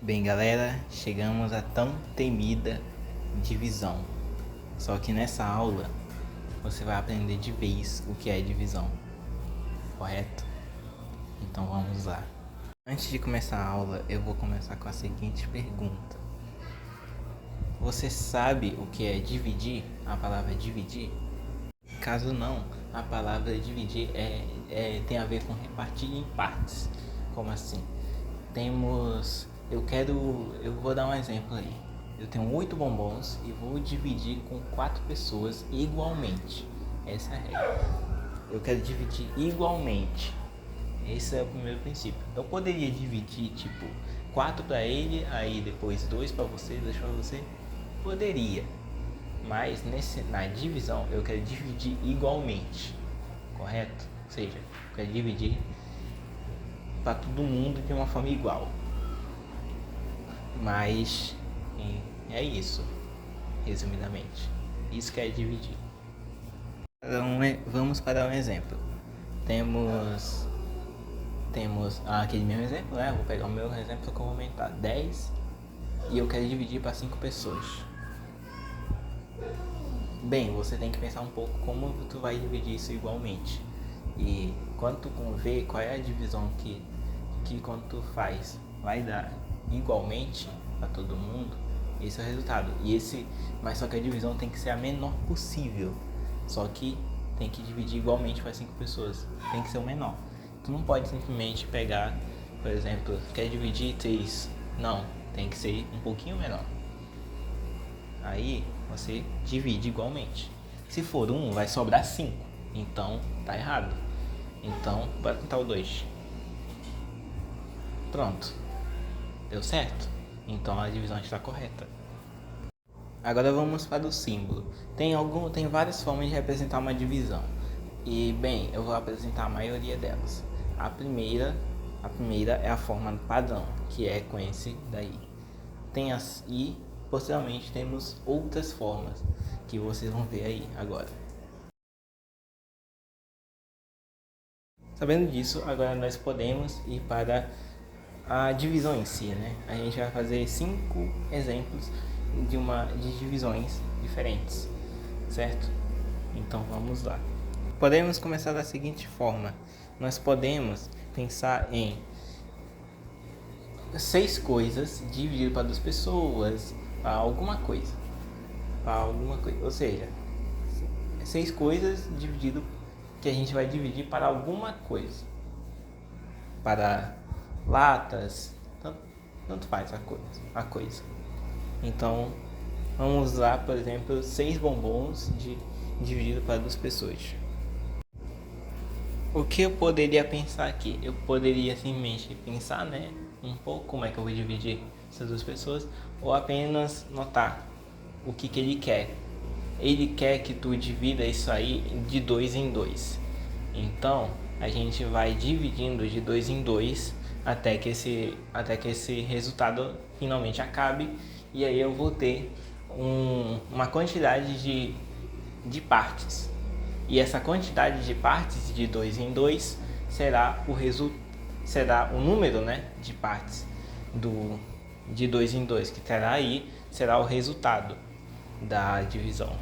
Bem, galera, chegamos à tão temida divisão. Só que nessa aula você vai aprender de vez o que é divisão, correto? Então vamos lá. Antes de começar a aula, eu vou começar com a seguinte pergunta: você sabe o que é dividir? A palavra dividir? Caso não, a palavra dividir tem a ver com repartir em partes. Como assim? Eu vou dar um exemplo aí. Eu tenho 8 bombons e vou dividir com 4 pessoas igualmente. Essa é a regra. Eu quero dividir igualmente. Esse é o primeiro princípio. Eu poderia dividir tipo 4 para ele, aí depois 2 para você, 2 para você. Poderia. Mas na divisão eu quero dividir igualmente. Correto? Ou seja, eu quero dividir para todo mundo de uma forma igual. Mas é isso, resumidamente. Isso que é dividir. Vamos para um exemplo. Temos aquele mesmo exemplo, né? Vou pegar o meu exemplo que eu vou aumentar 10 e eu quero dividir para 5 pessoas. Bem, você tem que pensar um pouco como tu vai dividir isso igualmente. E quando tu vê qual é a divisão que quando tu faz vai dar igualmente para todo mundo, esse é o resultado. Mas só que a divisão tem que ser a menor possível. Só que tem que dividir igualmente para 5 pessoas. Tem que ser o menor. Tu não pode simplesmente pegar, por exemplo, quer dividir 3. Não, tem que ser um pouquinho menor. Aí você divide igualmente. Se for 1, vai sobrar 5. Então tá errado. Então, bora tentar o 2. Pronto. Deu certo? Então a divisão está correta. Agora vamos para o símbolo. Tem várias formas de representar uma divisão. E bem, eu vou apresentar a maioria delas. A primeira é a forma padrão, que é com esse daí. E posteriormente temos outras formas que vocês vão ver aí agora. Sabendo disso, agora nós podemos ir para a divisão em si, né? A gente vai fazer 5 exemplos de divisões diferentes, certo? Então vamos lá. Podemos começar da seguinte forma: nós podemos pensar em 6 coisas dividido para 2 pessoas, para alguma coisa, ou seja, 6 coisas dividido que a gente vai dividir para alguma coisa, para latas, tanto faz a coisa. Então vamos lá, por exemplo, 6 bombons dividido para 2 pessoas. O que eu poderia pensar aqui? Eu poderia simplesmente pensar, né, um pouco como é que eu vou dividir essas 2 pessoas, ou apenas notar o que ele quer. Ele quer que tu divida isso aí de 2 em 2. Então a gente vai dividindo de 2 em 2 até que esse resultado finalmente acabe, e aí eu vou ter uma quantidade de partes, e essa quantidade de partes de 2 em 2 será o número, né, de partes de 2 em 2 que terá aí, será o resultado da divisão.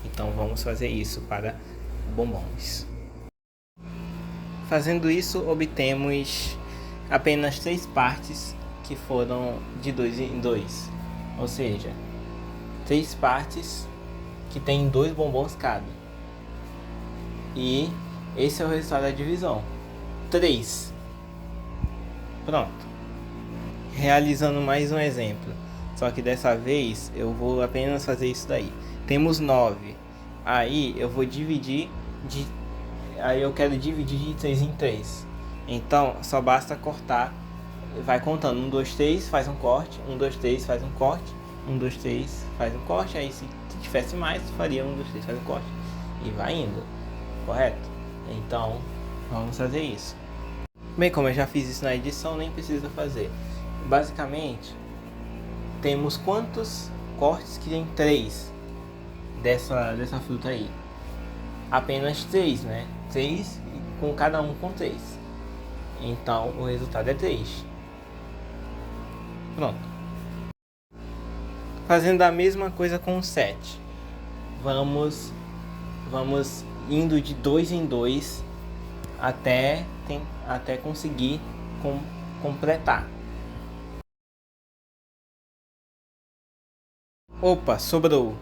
Então vamos fazer isso para bombons. Fazendo isso, obtemos apenas 3 partes que foram de 2 em 2, ou seja, 3 partes que tem 2 bombons cada. E esse é o resultado da divisão: 3. Pronto. Realizando mais um exemplo, só que dessa vez eu vou apenas fazer isso daí. Temos 9. Aí eu vou dividir Aí eu quero dividir de 3 em 3. Então só basta cortar. Vai contando 1, 2, 3, faz um corte. 1, 2, 3, faz um corte. 1, 2, 3, faz um corte. Aí se tivesse mais, faria 1, 2, 3, faz um corte. E vai indo. Correto? Então vamos fazer isso. Bem, como eu já fiz isso na edição, nem precisa fazer. Basicamente, temos quantos cortes que tem 3 dessa fruta aí? Apenas 3, né? 3 com cada um com 3. Então o resultado é 3. Pronto. Fazendo a mesma coisa com o 7. Vamos indo de 2 em 2 até conseguir completar. Opa, sobrou.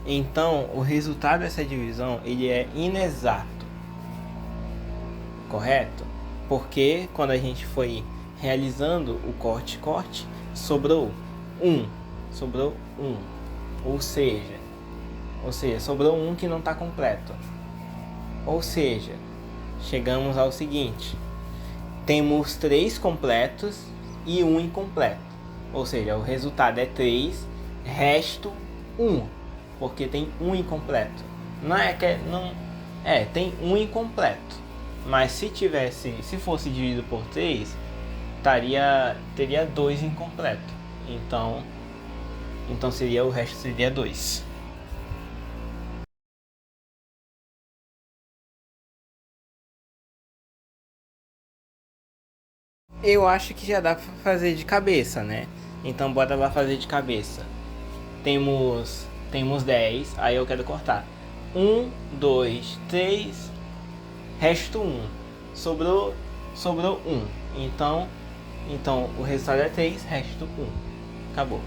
Então, o resultado dessa divisão ele é inexato. Correto? Porque quando a gente foi realizando o corte, sobrou 1. Sobrou 1. Ou seja, sobrou 1 que não está completo. Ou seja, chegamos ao seguinte: temos 3 completos e 1 incompleto. Ou seja, o resultado é 3, resto 1, porque tem 1 incompleto. Tem 1 incompleto. Mas se fosse dividido por 3, teria 2 incompleto. Então o resto seria 2. Eu acho que já dá pra fazer de cabeça, né? Então bora lá fazer de cabeça. Temos 10, aí eu quero cortar. 1, 2, 3, resto 1. Sobrou 1. Então o resultado é 3, resto 1. Acabou.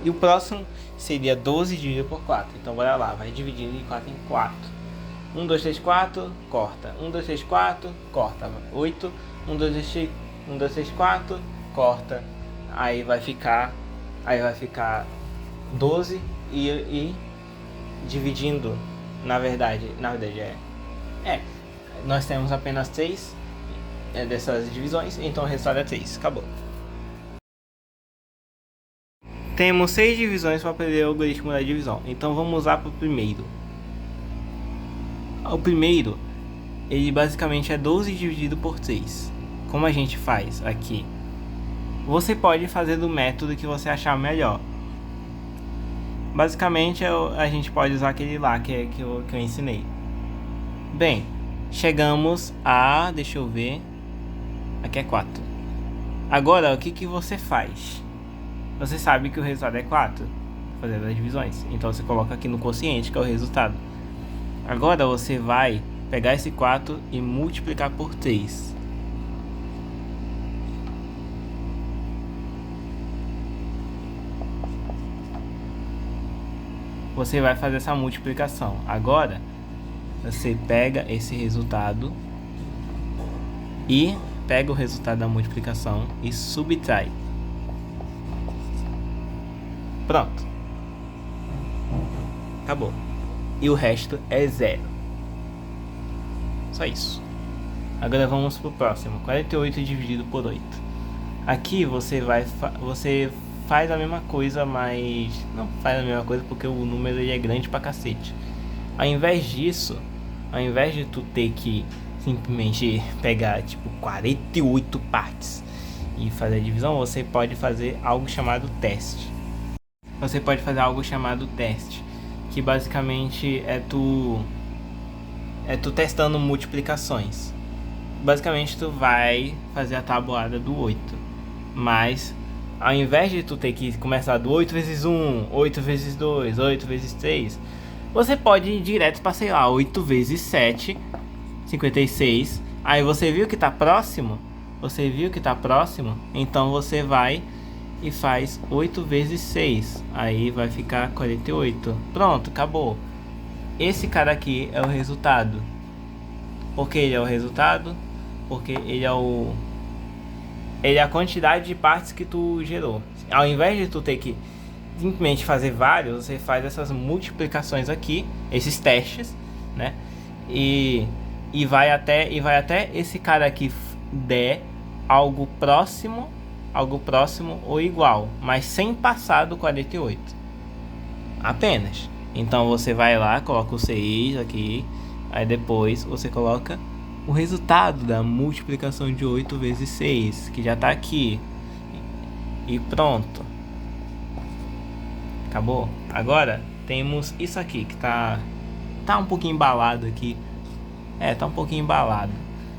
E o próximo seria 12 dividido por 4. Então bora lá, vai dividindo de 4 em 4. 1, 2, 3, 4, corta. 1, 2, 3, 4, corta. 8, 1, 2, 3, 4, corta. Aí vai ficar 12 e dividindo, na verdade nós temos apenas 3 dessas divisões, então o resultado é 3. Acabou. Temos 6 divisões para aprender o algoritmo da divisão. Então vamos lá para o primeiro. O primeiro, ele basicamente é 12 dividido por 3. Como a gente faz aqui? Você pode fazer do método que você achar melhor. Basicamente a gente pode usar aquele lá que eu ensinei. Bem, chegamos a... deixa eu ver. Aqui é 4. Agora, o que você faz? Você sabe que o resultado é 4, fazendo as divisões. Então você coloca aqui no quociente, que é o resultado. Agora você vai pegar esse 4 e multiplicar por 3. Você vai fazer essa multiplicação. Agora, você pega esse resultado e pega o resultado da multiplicação e subtrai. Pronto. Acabou. E o resto é 0. Só isso. Agora vamos pro próximo. 48 dividido por 8. Aqui você faz a mesma coisa, mas não faz a mesma coisa porque o número ele é grande pra cacete. Ao invés disso, ao invés de tu ter que simplesmente pegar tipo 48 partes e fazer a divisão, você pode fazer algo chamado teste. Que basicamente é tu testando multiplicações. Basicamente tu vai fazer a tabuada do 8, mas ao invés de tu ter que começar do 8 vezes 1, 8 vezes 2, 8 vezes 3, você pode ir direto para, sei lá, 8 vezes 7, 56. Aí você viu que tá próximo? Então você vai e faz 8 vezes 6. Aí vai ficar 48. Pronto, acabou. Esse cara aqui é o resultado. Por que ele é o resultado? Porque ele é a quantidade de partes que tu gerou. Ao invés de tu ter que simplesmente fazer vários, você faz essas multiplicações aqui, esses testes, né? E vai até esse cara aqui der algo próximo ou igual, mas sem passar do 48. Apenas. Então você vai lá, coloca o 6 aqui, aí depois você coloca o resultado da multiplicação de 8 vezes 6, que já tá aqui. E pronto. Acabou. Agora temos isso aqui que tá um pouquinho embalado aqui. Tá um pouquinho embalado,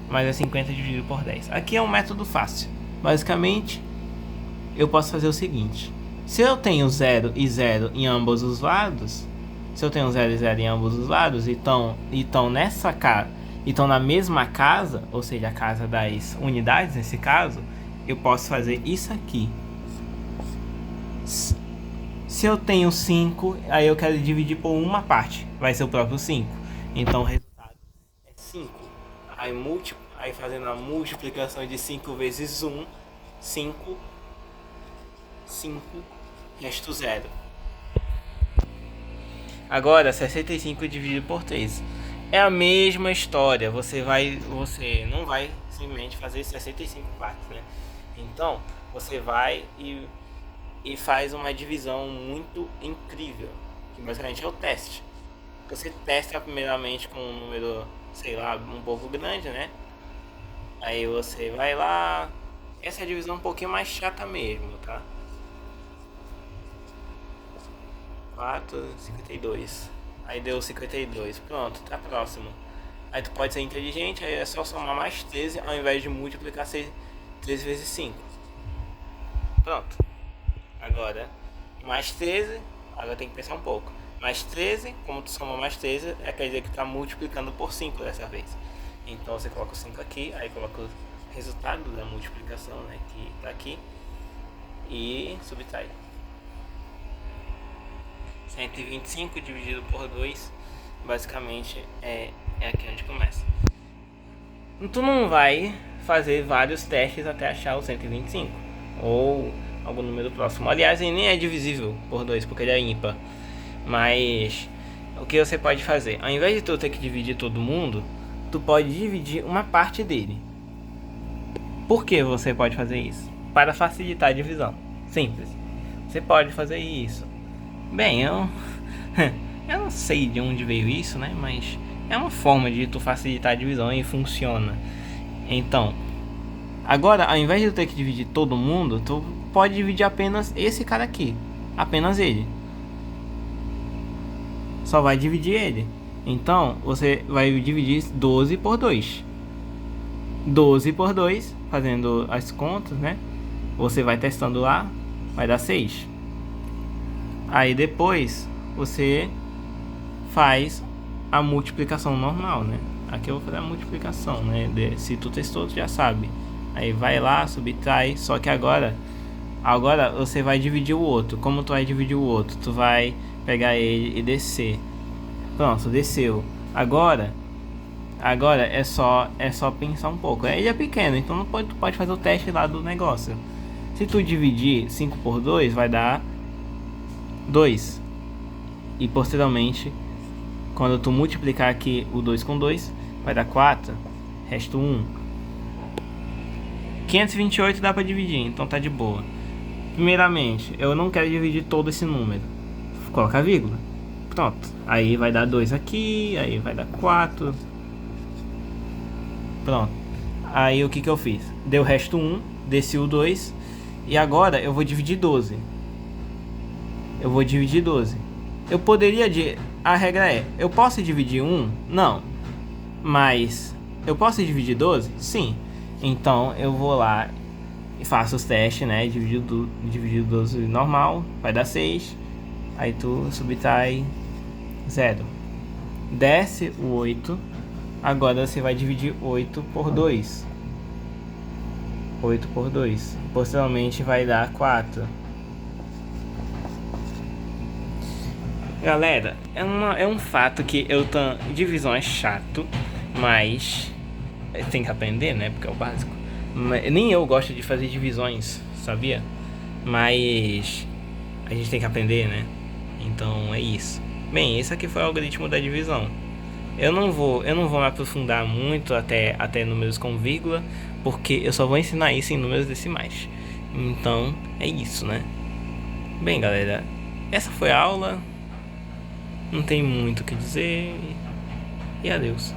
mas é 50 dividido por 10. Aqui é um método fácil. Basicamente eu posso fazer o seguinte. Se eu tenho 0 e 0 em ambos os lados, então nessa casa, então na mesma casa, ou seja, a casa das unidades nesse caso, eu posso fazer isso aqui. Se eu tenho 5, aí eu quero dividir por uma parte, vai ser o próprio 5. Então o resultado é 5. Aí fazendo a multiplicação de 5 vezes 1, 5, resto 0. Agora 65 dividido por 3. É a mesma história. Você não vai simplesmente fazer 65 partes, né? Então você vai e faz uma divisão muito incrível, que basicamente é o teste. Você testa primeiramente com um número, sei lá, um pouco grande, né? Aí você vai lá. Essa é a divisão um pouquinho mais chata mesmo, tá? 4,52. Aí deu 52. Pronto, tá próximo. Aí tu pode ser inteligente, aí é só somar mais 13 ao invés de multiplicar 3 vezes 5. Pronto. Agora, mais 13, agora tem que pensar um pouco. Mais 13, como tu soma mais 13, quer dizer que tu tá multiplicando por 5 dessa vez. Então você coloca o 5 aqui, aí coloca o resultado da multiplicação, né, que tá aqui, e subtrai. 125 dividido por 2, basicamente é aqui onde começa. Tu não vai fazer vários testes até achar o 125, ou algum número próximo. Aliás, ele nem é divisível por 2, porque ele é ímpar. Mas o que você pode fazer? Ao invés de tu ter que dividir todo mundo, tu pode dividir uma parte dele. Por que você pode fazer isso? Para facilitar a divisão. Simples. Você pode fazer isso. Bem, eu não sei de onde veio isso, né? Mas é uma forma de tu facilitar a divisão e funciona. Então, agora, ao invés de tu ter que dividir todo mundo, tu pode dividir apenas esse cara aqui. Apenas ele. Só vai dividir ele. Então, você vai dividir 12 por 2. 12 por 2, fazendo as contas, né? Você vai testando lá, vai dar 6. Aí depois, você faz a multiplicação normal, né? Aqui eu vou fazer a multiplicação, né? Se tu testou, tu já sabe. Aí vai lá, subtrai. Só que agora você vai dividir o outro. Como tu vai dividir o outro? Tu vai pegar ele e descer. Pronto, desceu. Agora é só pensar um pouco. Ele é pequeno, então tu pode fazer o teste lá do negócio. Se tu dividir 5 por 2, vai dar 2. E posteriormente, quando tu multiplicar aqui o 2 com 2, vai dar 4. Resto 1. 528 dá pra dividir, então tá de boa. Primeiramente, eu não quero dividir todo esse número. Coloca a vírgula. Pronto. Aí vai dar 2 aqui, aí vai dar 4. Pronto. Aí o que eu fiz? Deu resto 1, desci o 2. E agora eu vou dividir 12. Eu poderia... A regra é, eu posso dividir 1? Não. Mas eu posso dividir 12? Sim. Então eu vou lá e faço os testes, né? Dividir 12 normal, vai dar 6. Aí tu subtrai 0. Desce o 8. Agora você vai dividir 8 por 2. 8 por 2. Posteriormente vai dar 4. Galera, é um fato que divisão é chato, mas tem que aprender, né? Porque é o básico. Nem eu gosto de fazer divisões, sabia? Mas a gente tem que aprender, né? Então é isso. Bem, esse aqui foi o algoritmo da divisão. Eu não vou me aprofundar muito até números com vírgula, porque eu só vou ensinar isso em números decimais. Então é isso, né? Bem, galera, essa foi a aula. Não tem muito o que dizer. E adeus.